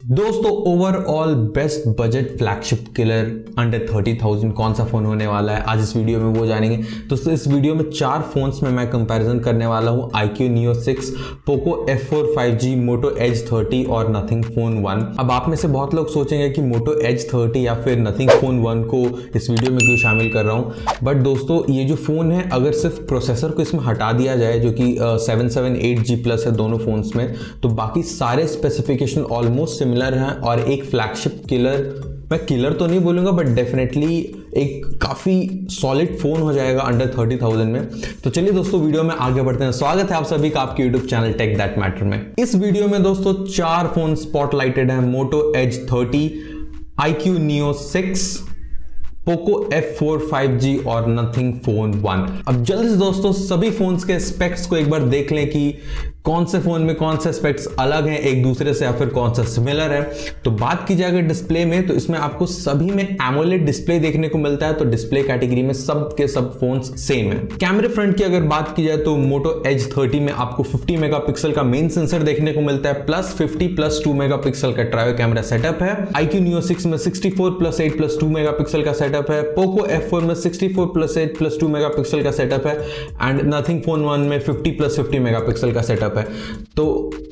दोस्तों overall best budget flagship killer under 30,000 कौन सा फोन होने वाला है आज इस वीडियो में वो जानेंगे। दोस्तों इस वीडियो में 4 फोन्स में मैं कंपैरिजन करने वाला हूं, iQOO Neo 6, Poco F4 5G, Moto Edge 30 और Nothing Phone 1। अब आप में से बहुत लोग सोचेंगे कि Moto Edge 30 या फिर Nothing Phone 1 को इस वीडियो में क्यों शामिल कर रहा हूं, बट दोस्तों ये जो फोन है अगर सिर्फ प्रोसेसर को इसमें हटा दिया जाए जो कि 778G+ है दोनों फोन्स में, तो बाकी सारे स्पेसिफिकेशन ऑलमोस्ट सिमिलर हैं और एक फ्लैगशिप किलर, मैं किलर तो नहीं बोलूंगा बट डेफिनेटली एक काफ़ी सॉलिड फोन हो जाएगा अंडर 30,000 में। तो चलिए दोस्तों वीडियो में आगे बढ़ते हैं। स्वागत है आप सभी का आपके YouTube channel Tech That Matter में। इस वीडियो में दोस्तों 4 फोन स्पॉटलाइटेड हैं, Moto Edge 30, iQOO Neo 6, Poco F4 5G और Nothing Phone 1। अब जल्दी से दोस्तों सभी फोन्स के स्पेक्स को एक बार देख लें कि कौन से फोन में कौन से स्पेक्स अलग हैं एक दूसरे से या फिर कौन सा सिमिलर है। तो बात की जाए अगर डिस्प्ले में, तो इसमें आपको सभी में एमोलेड डिस्प्ले देखने को मिलता है, तो डिस्प्ले कैटेगरी में सब के सब फोन्स सेम है। कैमरे फ्रंट की अगर बात की जाए तो Moto Edge 30 में आपको 50 मेगापिक्सल का मेन सेंसर देखने को मिलता है, प्लस 50 प्लस 2 मेगापिक्सल का ट्रायो कैमरा सेटअप है। iQOO Neo 6 में 64 प्लस 8 प्लस 2 मेगापिक्सल का सेटअप है। Poco F4 में 64 प्लस 8 प्लस 2 मेगापिक्सल का सेटअप है एंड Nothing Phone 1 में 50 प्लस 50 मेगापिक्सल का सेटअप है। तो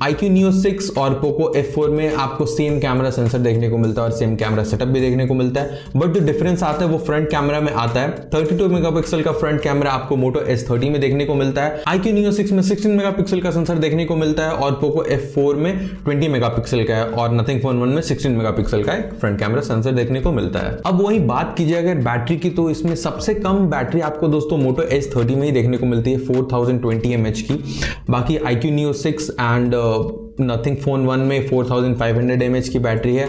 iQOO Neo 6 और Poco F4 में आपको सेम कैमरा सेंसर देखने को मिलता है और सेम कैमरा सेटअप भी देखने को मिलता है, बट जो डिफरेंस आता है वो फ्रंट कैमरा में आता है। 32 मेगापिक्सल का फ्रंट कैमरा आपको Moto Edge 30 में देखने को मिलता है, iQOO Neo 6 में 16 मेगापिक्सल का सेंसर देखने को मिलता है और Poco F4 में 20 मेगापिक्सल का है और Nothing Phone 1 में 16 मेगापिक्सल का एक फ्रंट कैमरा सेंसर देखने को मिलता है। अब वही बात की जाए अगर बैटरी की, तो इसमें सबसे कम बैटरी आपको दोस्तों Moto Edge 30 में ही देखने को मिलती है 4020 mAh की। बाकी iQOO Neo 6 and Nothing Phone 1 में 4500 mAh की बैटरी है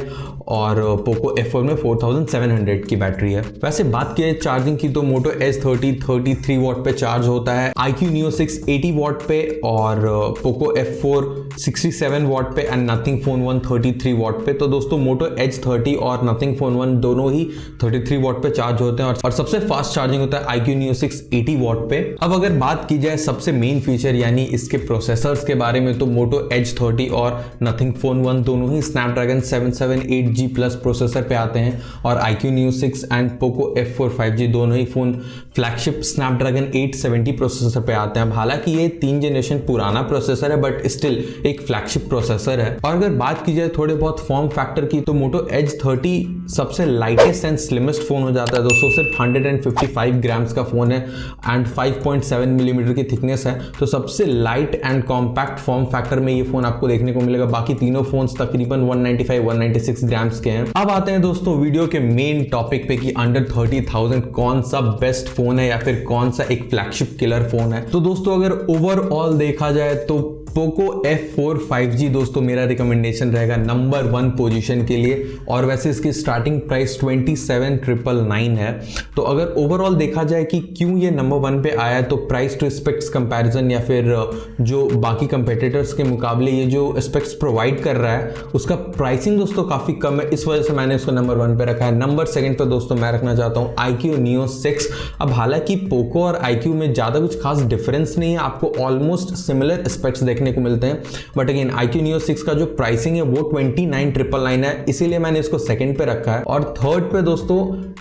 और Poco F4 में 4700 की बैटरी है। वैसे बात की चार्जिंग की तो Moto Edge 30 33 वॉट पे चार्ज होता है, iQOO Neo 6 80 वॉट पे और Poco F4 67 वॉट पे एंड Nothing Phone 1 33 वॉट पे। तो दोस्तों Moto Edge 30 और Nothing Phone 1 दोनों ही 33 वॉट पे चार्ज होते हैं और सबसे फास्ट चार्जिंग होता है iQOO Neo 6 80 वॉट पे। अब अगर बात की जाए सबसे मेन फीचर यानी इसके प्रोसेसर्स के बारे में, तो Moto Edge 30 और Nothing Phone 1 दोनों ही Snapdragon 778G+ प्रोसेसर पे आते हैं और iQOO Neo 6 and Poco F4 5G दोनों ही फोन फ्लैगशिप Snapdragon 870 प्रोसेसर पे आते हैं। हालांकि ये 3 जनरेशन पुराना प्रोसेसर है बट स्टिल एक फ्लैगशिप प्रोसेसर है। और अगर बात की जाए थोड़े बहुत फॉर्म फैक्टर की, तो Moto Edge 30 सबसे लाइटेस्ट एंड स्लिमेस्ट फोन हो जाता है दोस्तों, सिर्फ 155 ग्राम्स का फोन है एंड 5.7 मिलीमीटर की थिकनेस है, तो सबसे light and compact form factor में ये फोन आपको देखने को मिलेगा। बाकी तीनों फोन्स तकरीबन 195-196 ग्राम्स के हैं। अब आते हैं दोस्तों वीडियो के मेन टॉपिक पे कि अंडर 30,000 कौन सा बेस्ट फोन है या फिर कौन सा एक फ्लैगशिप किलर फोन है। तो दोस्तों अगर ओवरऑल देखा जाए तो Poco F4 5G दोस्तों मेरा रिकमेंडेशन रहेगा नंबर 1 पोजीशन के लिए, और वैसे इसकी स्टार्टिंग प्राइस 27,999 है। तो अगर ओवरऑल देखा जाए कि क्यों ये नंबर 1 पे आया है, तो प्राइस टू स्पेक्स कंपैरिजन या फिर जो बाकी कंपेटिटर्स के मुकाबले ये जो स्पेक्स प्रोवाइड कर रहा है उसका प्राइसिंग दोस्तों काफ़ी कम है, इस वजह से मैंने इसको नंबर 1 पे रखा है। नंबर 2 पे दोस्तों मैं रखना चाहता हूँ iQOO Neo 6। अब हालांकि Poco और iQOO में ज़्यादा कुछ खास डिफरेंस नहीं है, आपको ऑलमोस्ट सिमिलर स्पेक्स देखने को मिलते हैं, बट अगेन iQOO Neo 6 का जो प्राइसिंग है वो 29,999 है, इसीलिए मैंने इसको 2nd पे रखा है। और 3rd पे दोस्तों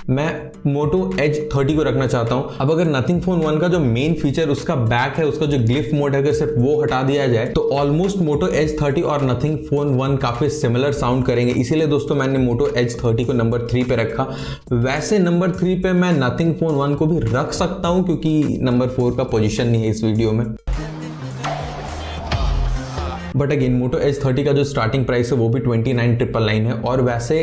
मैं Moto Edge 30 को रखना चाहता हूं। अब अगर Nothing Phone 1 का जो मेन फीचर उसका बैक है, उसका जो ग्लिफ मोड है, अगर सिर्फ वो हटा दिया जाए तो ऑलमोस्ट Moto Edge 30 और Nothing Phone 1 काफी सिमिलर साउंड करेंगे, इसीलिए दोस्तों मैंने Moto Edge 30 को नंबर 3 पे रखा। वैसे नंबर 3 पे मैं Nothing Phone 1 को भी रख सकता हूं क्योंकि नंबर 4 का पोजीशन नहीं है इस वीडियो में। बट अगेन Moto Edge 30 का जो स्टार्टिंग प्राइस है वो भी 29,999 है और वैसे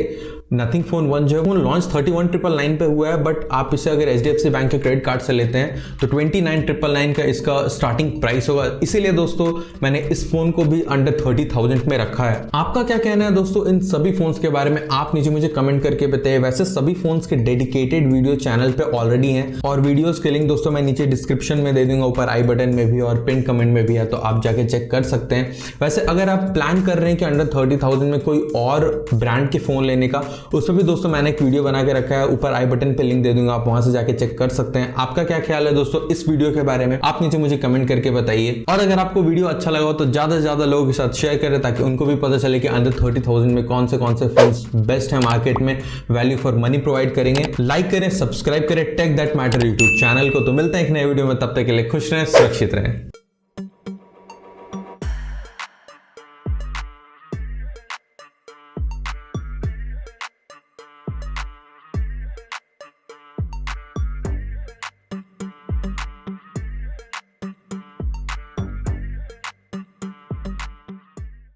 Nothing Phone 1 जो है वो लॉन्च 31,999 पे हुआ है, बट आप इसे अगर HDFC बैंक के क्रेडिट कार्ड से लेते हैं तो 29,999 का इसका स्टार्टिंग प्राइस होगा, इसीलिए दोस्तों मैंने इस फोन को भी अंडर 30,000 में रखा है। आपका क्या कहना है दोस्तों इन सभी फोन्स के बारे में, आप नीचे मुझे कमेंट करके बताइए। वैसे सभी फोन्स के डेडिकेटेड वीडियो चैनल पे ऑलरेडी हैं और वीडियोस के लिंक दोस्तों मैं नीचे डिस्क्रिप्शन में दे दूंगा, ऊपर आई बटन में भी और पिन कमेंट में भी है, तो आप जाके चेक कर सकते हैं। वैसे अगर आप प्लान कर रहे हैं कि अंडर 30,000 में कोई और ब्रांड के फोन लेने का, उस पर भी दोस्तों मैंने एक वीडियो बना के रखा है, ऊपर आई बटन पे लिंक दे दूंगा, आप वहां से जाके चेक कर सकते हैं। आपका क्या ख्याल है दोस्तों इस वीडियो के बारे में, आप नीचे मुझे कमेंट करके बताइए। और अगर आपको वीडियो अच्छा लगा हो तो ज्यादा से ज्यादा लोगों के साथ शेयर करें ताकि उनको भी पता चले कि अंडर 30,000 में कौन से फोन्स बेस्ट है मार्केट में, वैल्यू फॉर मनी प्रोवाइड करेंगे। लाइक करें, सब्सक्राइब करें Tech That Matter YouTube channel को। तो मिलते हैं एक नए वीडियो में, तब तक के लिए खुश रहें, सुरक्षित रहें।